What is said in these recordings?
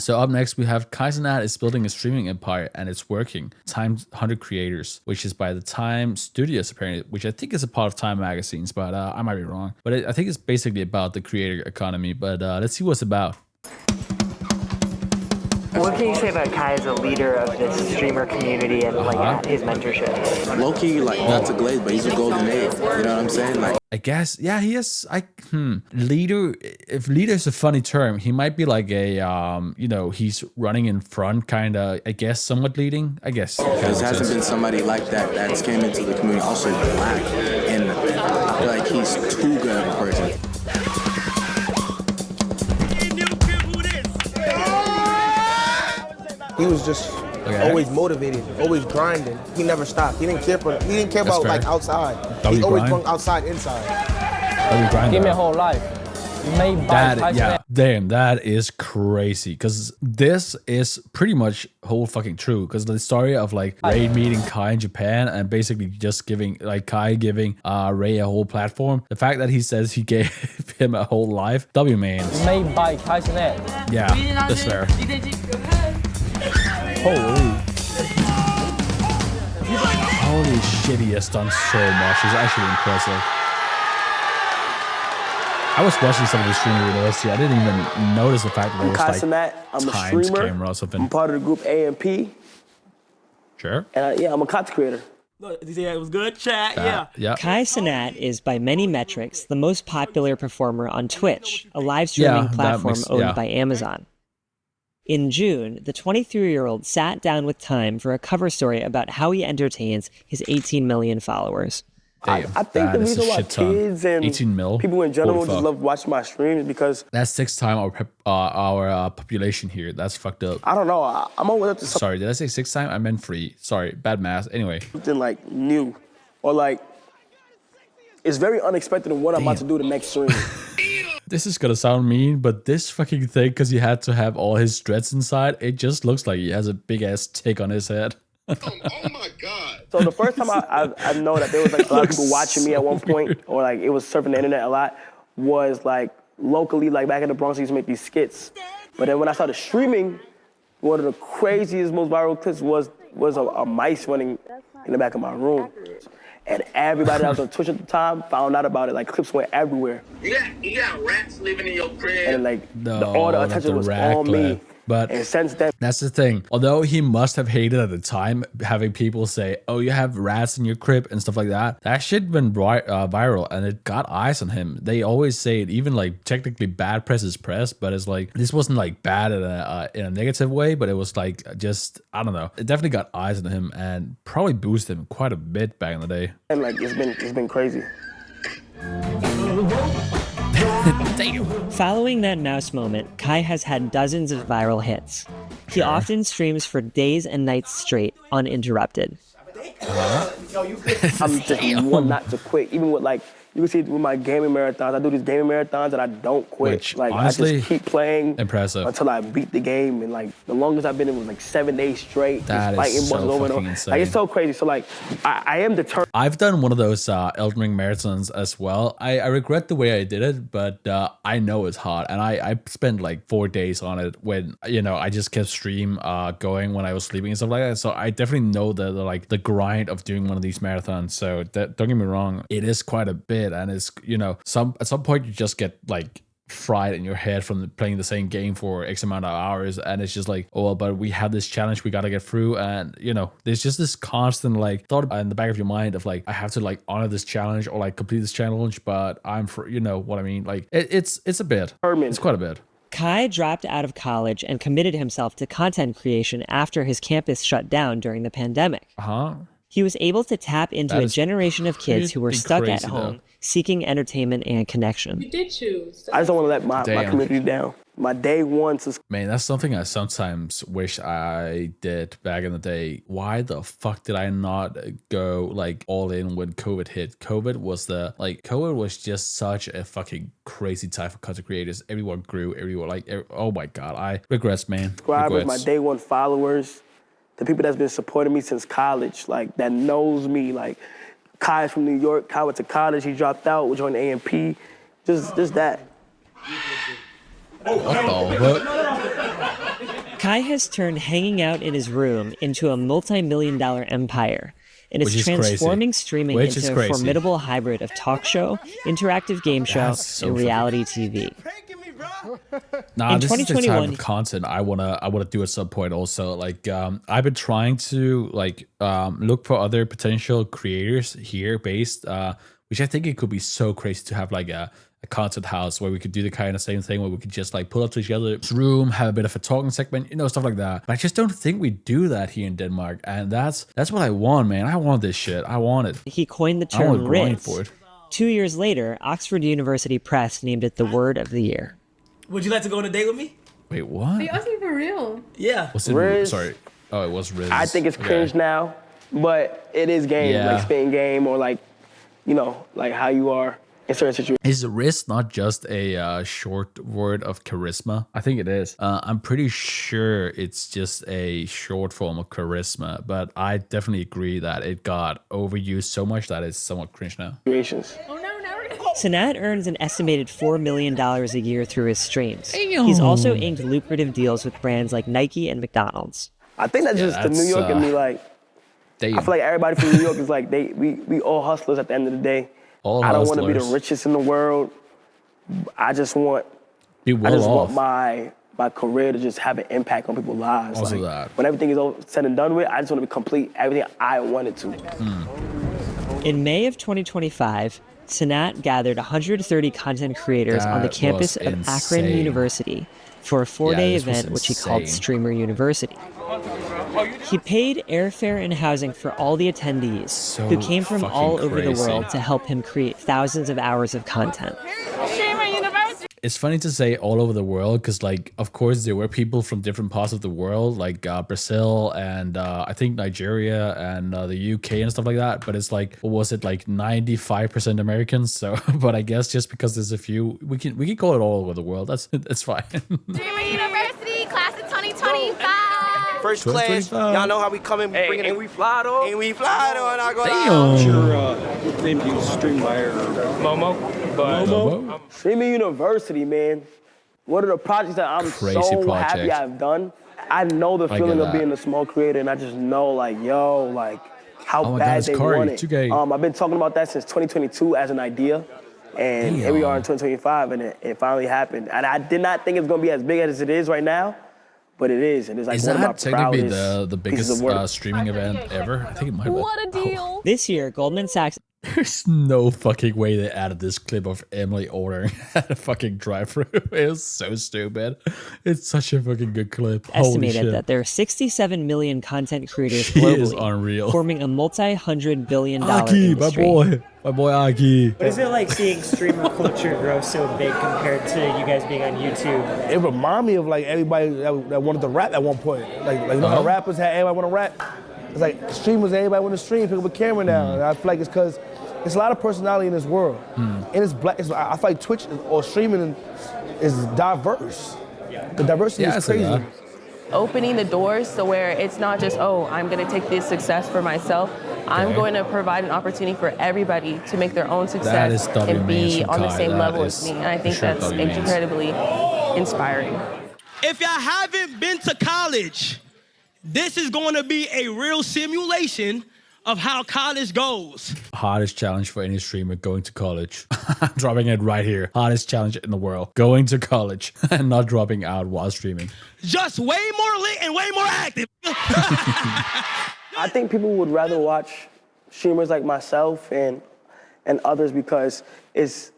So up next, we have Cenat is building a streaming empire and it's working. Times 100 creators, which is by the Time Studios apparently, which I think is a part of Time magazines, but I might be wrong. But I think it's basically about the creator economy. But let's see what's about. What can you say about Kai as a leader of this streamer community and like his mentorship? Low-key, like not to glaze, but he's a golden age. You know what I'm saying? Like, I guess, yeah, he is. Leader. If leader is a funny term, he might be like a he's running in front, kind of. I guess somewhat leading. I guess there hasn't been somebody like that that's came into the community also black, and I feel like he's too good of a person. He was just always motivated, always grinding. He never stopped. He didn't care about like outside. He always brought outside, inside. Give me a whole life. Damn, that is crazy. Because this is pretty much whole fucking true. Because the story of like Ray meeting Kai in Japan and basically just giving like Kai giving Ray a whole platform. The fact that he says he gave him a whole life. W man. Made by Cenat. Yeah, that's fair. Holy shit, he has done so much. It's actually impressive. I was watching some of the streaming videos. I didn't even notice the fact that there was like I'm a Times streamer. camera or something. I'm part of the group AMP. Sure. And I'm a content creator. It was good chat, yeah. Cenat is, by many metrics, the most popular performer on Twitch, a live streaming platform owned by Amazon. In June, the 23-year-old sat down with Time for a cover story about how he entertains his 18 million followers. Damn, I think the reason why kids and 18 mil? people in general just love watching my streams is because... That's 6 times our population here. That's fucked up. I don't know. I'm always up to something. Sorry, did I say 6 times? I meant 3. Sorry, bad math. Anyway. Something like new. Or like... It's very unexpected in what I'm about to do the next stream. This is gonna sound mean, but this fucking thing, because he had to have all his dreads inside, it just looks like he has a big ass tick on his head. Oh my god! So the first time I know that there was like a lot of people watching me at one point, or like it was surfing the internet a lot, was like locally, like back in the Bronx, I used to make these skits. But then when I started streaming, one of the craziest, most viral clips was a mice running in the back of my room. And everybody that was on Twitch at the time found out about it. Like clips went everywhere. You got rats living in your crib. And like all the attention was on me. But and since then, that's the thing. Although he must have hated at the time having people say, "Oh, you have rats in your crib" and stuff like that. That shit went viral and it got eyes on him. They always say it, even like technically bad press is press, but it's like this wasn't like bad in a negative way, but it was like just I don't know. It definitely got eyes on him and probably boosted him quite a bit back in the day. And like it's been crazy. Damn. Following that mouse moment, Kai has had dozens of viral hits. He often streams for days and nights straight, uninterrupted. I'm just one not to quit. Even with like, you can see it with my gaming marathons. I do these gaming marathons and I don't quit. Which, like honestly, I just keep playing until I beat the game. And like the longest I've been in was like 7 days straight. That just is so bosses over and over. insane. Like it's so crazy. So like I am determined. I've done one of those Elden Ring marathons as well. I regret the way I did it, but I know it's hard. And I spent like 4 days on it when, I just kept stream going when I was sleeping and stuff like that. So I definitely know the grind of doing one of these marathons. So don't get me wrong, it is quite a bit. And it's, at some point you just get like fried in your head from playing the same game for X amount of hours, and it's just like, oh well, but we have this challenge we got to get through, and there's just this constant like thought in the back of your mind of like, I have to like honor this challenge or like complete this challenge, but I'm for what I mean, like it's a bit, it's quite a bit. Kai dropped out of college and committed himself to content creation after his campus shut down during the pandemic. He was able to tap into a generation of kids who were stuck at home, seeking entertainment and connection. You did choose. I just don't want to let my community down. My day one to... Man, that's something I sometimes wish I did back in the day. Why the fuck did I not go like all in when COVID hit? COVID was just such a fucking crazy time for content creators. Everyone grew, oh my God, I regrets, man. Subscribers, my day one followers, the people that's been supporting me since college, like that knows me, like Kai's from New York. Kai went to college, he dropped out, we joined AMP. Just that. What the fuck? Kai has turned hanging out in his room into a multi-million-dollar empire and is transforming streaming into a formidable hybrid of talk show, interactive game show, and reality TV. Nah, this is the type of content I wanna do at some point. Also, like I've been trying to look for other potential creators here based, which I think it could be so crazy to have like a content house where we could do the kind of same thing where we could just like pull up to each other's room, have a bit of a talking segment, stuff like that. But I just don't think we do that here in Denmark, and that's what I want, man. I want this shit. I want it. He coined the term Riz. 2 years later, Oxford University Press named it the Word of the Year. Would you like to go on a date with me? Wait, what? Are you asking for real? Yeah. What's it? Riz. Sorry. Oh, it was Riz. I think it's cringe now, but it is game, like spitting game or like, like how you are in certain situations. Is Riz not just a short word of charisma? I think it is. I'm pretty sure it's just a short form of charisma, but I definitely agree that it got overused so much that it's somewhat cringe now. Oh no, Cenat earns an estimated $4 million a year through his streams. He's also inked lucrative deals with brands like Nike and McDonald's. I think that's just the New York in me. Like, I feel like everybody from New York is like we all hustlers at the end of the day. I don't want to be the richest in the world. I just want my career to just have an impact on people's lives. Also like, when everything is all said and done with, I just want to complete everything I wanted to. In May of 2025, Cenat gathered 130 content creators on the campus of Akron University for a 4-day event which he called Streamer University. He paid airfare and housing for all the attendees who came from all over the world to help him create thousands of hours of content. It's funny to say all over the world because, like, of course, there were people from different parts of the world, like Brazil and I think Nigeria and the UK and stuff like that. But it's like, what was it, like 95% Americans? So, but I guess just because there's a few, we can call it all over the world. That's fine. Streamer University, class of 2025. First class, y'all know how we come in, we bring it in. We fly though. And we fly though, and I go Your name you stream by Momo? Momo? Streaming University, man. One of the projects that I'm so happy I've done. I know the feeling of being a small creator, and I just know, like, how bad they want it. I've been talking about that since 2022 as an idea, and here we are in 2025, and it finally happened. And I did not think it was going to be as big as it is right now, but it is, and it's like one of my proudest. Is that technically the biggest streaming event ever? I think it might be. What a deal! This year, Goldman Sachs. There's no fucking way they added this clip of Emily ordering at a fucking drive-thru. It's so stupid. It's such a fucking good clip. Estimated that there are 67 million content creators globally, forming a multi-$100 billion industry. My boy Aki. What is it like seeing streamer culture grow so big compared to you guys being on YouTube? It reminded me of like everybody that wanted to rap at one point. Like you know how rappers had everybody want to rap? It's like streamers, everybody want to stream, pick up a camera now. And I feel like it's because there's a lot of personality in this world. And it's black. I feel like Twitch or streaming is diverse. The diversity is crazy. Opening the doors to where it's not just, I'm going to take this success for myself. I'm going to provide an opportunity for everybody to make their own success and be on the same level as me. And I think that's incredibly inspiring. If y'all haven't been to college, this is going to be a real simulation of how college goes. Hardest challenge for any streamer, going to college. I'm dropping it right here. Hardest challenge in the world. Going to college and not dropping out while streaming. Just way more lit and way more active. I think people would rather watch streamers like myself and others because it's,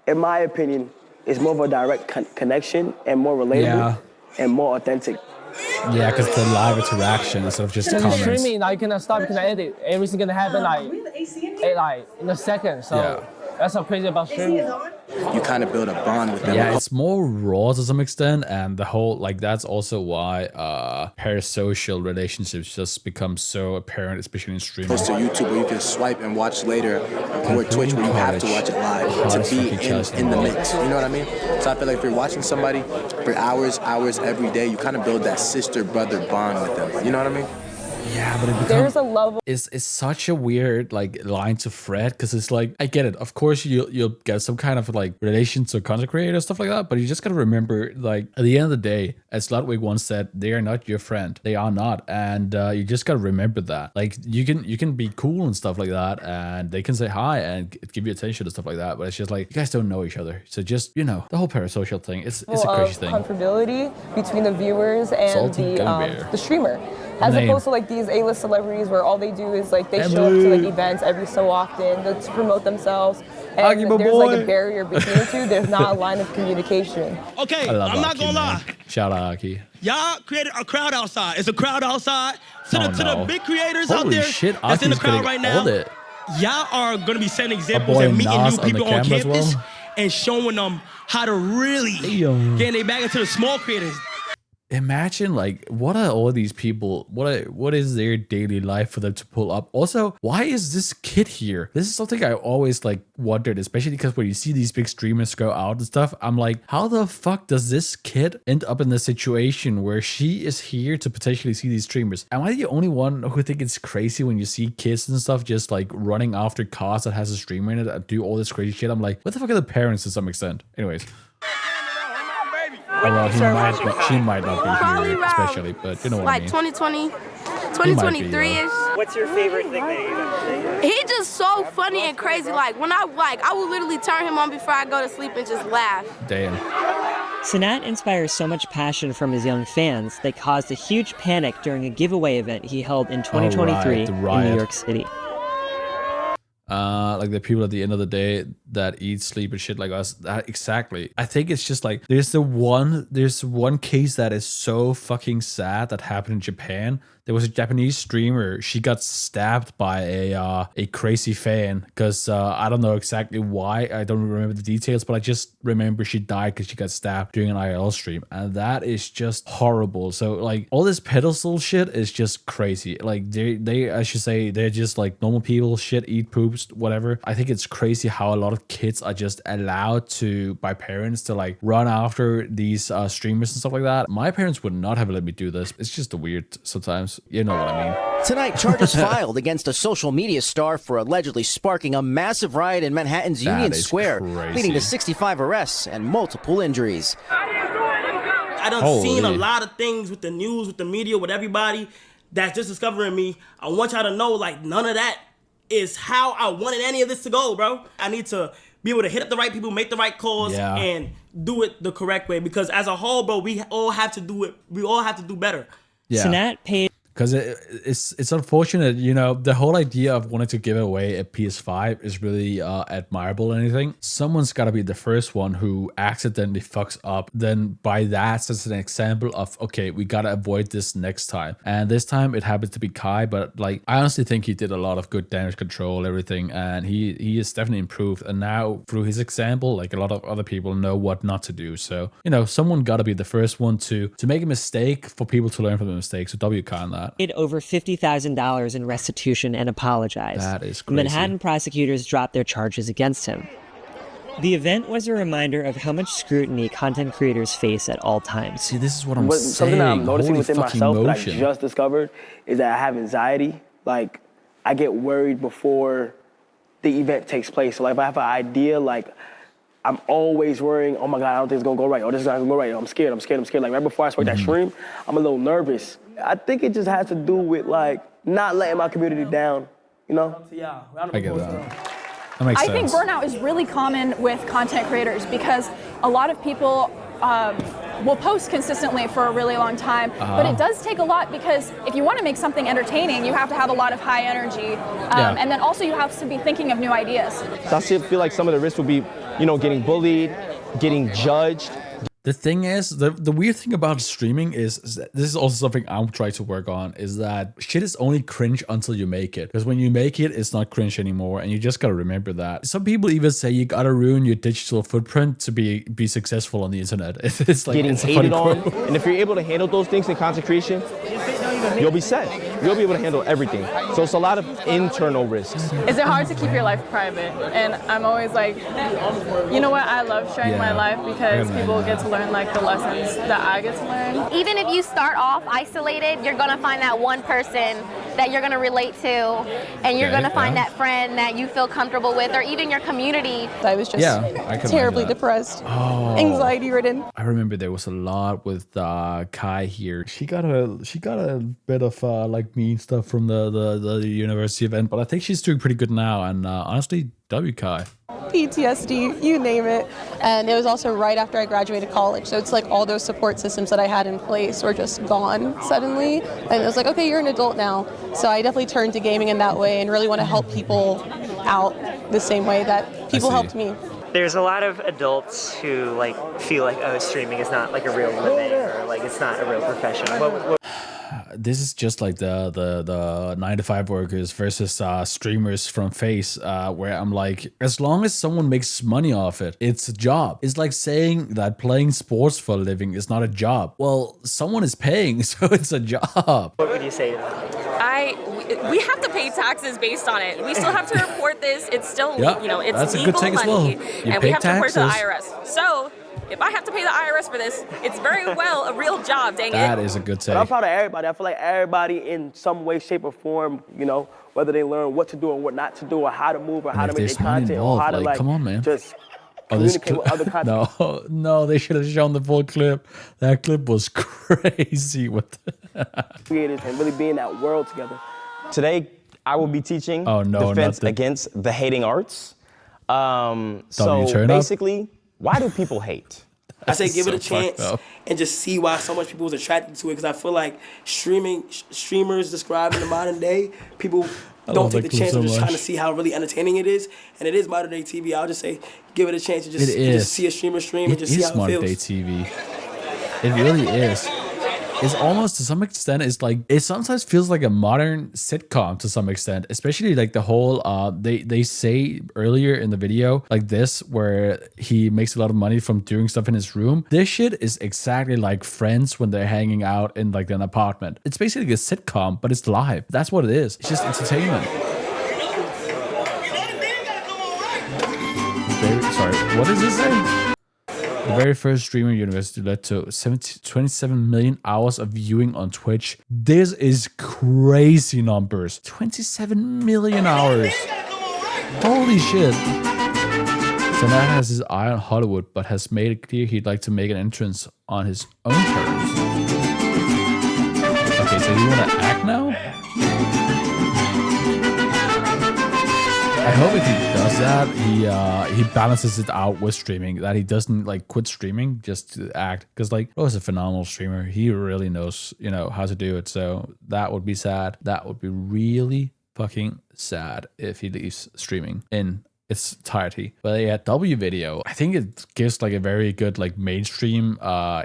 in my opinion, it's more of a direct connection and more relatable and more authentic. Yeah, because the live interaction instead of just comments. Streaming, I cannot stop because I edit. Everything's gonna happen in a second. So that's what's crazy about streaming. You kind of build a bond with them. Yeah, it's more raw to some extent, and the whole that's also why parasocial relationships just become so apparent, especially in streaming. Opposed to YouTube where you can swipe and watch later, or Twitch where you have to watch it live to be in the mix. You know what I mean? So I feel like if you're watching somebody for hours every day, you kind of build that sister-brother bond with them. You know what I mean? Yeah, but there's a level. It's such a weird like line to thread because it's like I get it. Of course, you'll get some kind of like relation to content creator stuff like that, but you just gotta remember, like at the end of the day, as Ludwig once said, they are not your friend. They are not, and you just gotta remember that. Like you can be cool and stuff like that, and they can say hi and give you attention and stuff like that. But it's just like you guys don't know each other, so just the whole parasocial thing. It's a crazy thing. Comfortability between the viewers and the streamer. As opposed to like these A-list celebrities where all they do is like they show up to like events every so often to promote themselves, and there's like a barrier between the two. There's not a line of communication. Okay, I'm not gonna lie. Shout out Aki. Y'all created a crowd outside. It's a crowd outside. To the big creators out there that's in the crowd right now. Y'all are gonna be setting examples and meeting new people on campus and showing them how to really get their back into the small creators. Imagine like what are all these people, what is their daily life for them to pull up? Also, why is this kid here? This is something I always like wondered, especially because when you see these big streamers go out and stuff, I'm like, how the fuck does this kid end up in the situation where she is here to potentially see these streamers? Am I the only one who think it's crazy when you see kids and stuff just like running after cars that has a streamer in it and do all this crazy shit? I'm like, what the fuck are the parents to some extent? Anyways. Well, she might not be here, especially, but you know what I mean. Like 2020, 2023-ish. What's your favorite thing that He's just so funny and crazy. Like, when I will literally turn him on before I go to sleep and just laugh. Damn. Cenat inspires so much passion from his young fans, they caused a huge panic during a giveaway event he held in 2023 in New York City. Like the people at the end of the day that eat, sleep, and shit like us. Exactly. I think it's just like there's one case that is so fucking sad that happened in Japan. There was a Japanese streamer. She got stabbed by a crazy fan because I don't know exactly why. I don't remember the details, but I just remember she died because she got stabbed during an IRL stream, and that is just horrible. So like all this pedestal shit is just crazy. Like they I should say they're just like normal people. Shit, eat, poops, whatever. I think it's crazy how a lot of kids are just allowed to by parents to like run after these streamers and stuff like that. My parents would not have let me do this. It's just weird sometimes. You know what I mean. Tonight, charges filed against a social media star for allegedly sparking a massive riot in Manhattan's Union Square, leading to 65 arrests and multiple injuries. I done seen a lot of things with the news, with the media, with everybody that's just discovering me. I want y'all to know, like, none of that is how I wanted any of this to go, bro. I need to be able to hit up the right people, make the right calls, and do it the correct way. Because as a whole, bro, we all have to do it. We all have to do better. Yeah. Cenat paid. Because it's unfortunate, the whole idea of wanting to give away a PS5 is really admirable and anything. Someone's got to be the first one who accidentally fucks up. Then by that, that's an example of, okay, we got to avoid this next time. And this time it happened to be Kai, but like, I honestly think he did a lot of good damage control, everything. And he is definitely improved. And now through his example, like a lot of other people know what not to do. So, someone got to be the first one to make a mistake for people to learn from the mistake. So W on that. Paid over $50,000 in restitution and apologized. That is crazy. Manhattan prosecutors dropped their charges against him. The event was a reminder of how much scrutiny content creators face at all times. See, this is what I'm saying. Something that I'm noticing within myself that I motion. just discovered is that I have anxiety. Like, I get worried before the event takes place. So, like, if I have an idea, like, I'm always worrying, oh my God, I don't think it's gonna go right. Oh, this is not gonna go right. I'm scared. Like right before I start that stream, I'm a little nervous. I think it just has to do with like not letting my community down, Yeah, I get that. That makes sense. I think burnout is really common with content creators because a lot of people will post consistently for a really long time, but it does take a lot because if you want to make something entertaining, you have to have a lot of high energy, and then also you have to be thinking of new ideas. So I feel like some of the risks will be, getting bullied, getting judged. The thing is, the weird thing about streaming is that this is also something I'm trying to work on, is that shit is only cringe until you make it. Because when you make it, it's not cringe anymore, and you just gotta remember that. Some people even say you gotta ruin your digital footprint to be successful on the internet. It's like getting hated on, and if you're able to handle those things in content creation, you'll be set. You'll be able to handle everything. So it's a lot of internal risks. Is it hard to keep your life private? And I'm always like, you know what? I love sharing my life because people get to learn like the lessons that I get to learn. Even if you start off isolated, you're gonna find that one person that you're gonna relate to, and you're gonna find that friend that you feel comfortable with, or even your community. I was just terribly depressed, anxiety ridden. I remember there was a lot with Kai here. She got a bit of like mean stuff from the university event, but I think she's doing pretty good now. And honestly, W Kai. PTSD, you name it. And it was also right after I graduated college. So it's like all those support systems that I had in place were just gone suddenly. And it was like, okay, you're an adult now. So I definitely turned to gaming in that way and really want to help people out the same way that people helped me. There's a lot of adults who like feel like, oh, streaming is not like a real living, or like it's not a real profession. This is just like the 9-to-5 workers versus streamers from Face, where I'm like, as long as someone makes money off it, it's a job. It's like saying that playing sports for a living is not a job. Well, someone is paying, so it's a job. What would you say to that? We have to pay taxes based on it. We still have to report this. It's still, you know, it's that's a legal good take money, as well. and we have to report to the IRS. So if I have to pay the IRS for this, it's very well a real job, dang it. That is a good take. But I'm proud of everybody. I feel like everybody in some way, shape, or form, you know, whether they learn what to do and what not to do, or how to move, or how to make their content, or how to like come on, man. Just communicate with other content. No, they should have shown the full clip. That clip was crazy with creators and really be in that world together. Today, I will be teaching defense against the hating arts. So basically, why do people hate? I say give it a chance and just see why so much people was attracted to it, because I feel like streamers described in the modern day, people don't take the chance of just trying to see how really entertaining it is. And it is modern day TV. I'll just say give it a chance and just see a streamer stream and just see how it feels. It is modern day TV. It really is. It's almost, to some extent, it's like, it sometimes feels like a modern sitcom to some extent, especially like the whole, they say earlier in the video, like this, where he makes a lot of money from doing stuff in his room. This shit is exactly like Friends when they're hanging out in like an apartment. It's basically a sitcom, but it's live. That's what it is. It's just entertainment. Sorry, what does this say? The very first streamer university led to 27 million hours of viewing on Twitch. This is crazy numbers. 27 million hours. Holy shit. Cenat has his eye on Hollywood, but has made it clear he'd like to make an entrance on his own terms. Okay, so you want to act now? I hope if he does that, he balances it out with streaming, that he doesn't like quit streaming just to act, because like Ro's a phenomenal streamer. He really knows, you know, how to do it. So that would be sad. That would be really fucking sad if he leaves streaming in its entirety. But yeah, W video, I think it gives like a very good like mainstream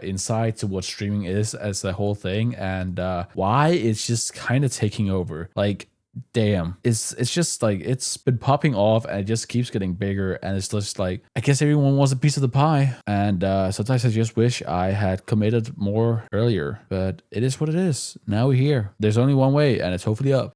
insight to what streaming is as a whole thing, and why it's just kind of taking over. Like, damn, it's just like, it's been popping off and it just keeps getting bigger, and it's just like, I guess everyone wants a piece of the pie, and sometimes I just wish I had committed more earlier, but it is what it is. Now we're here. There's only one way, and it's hopefully up.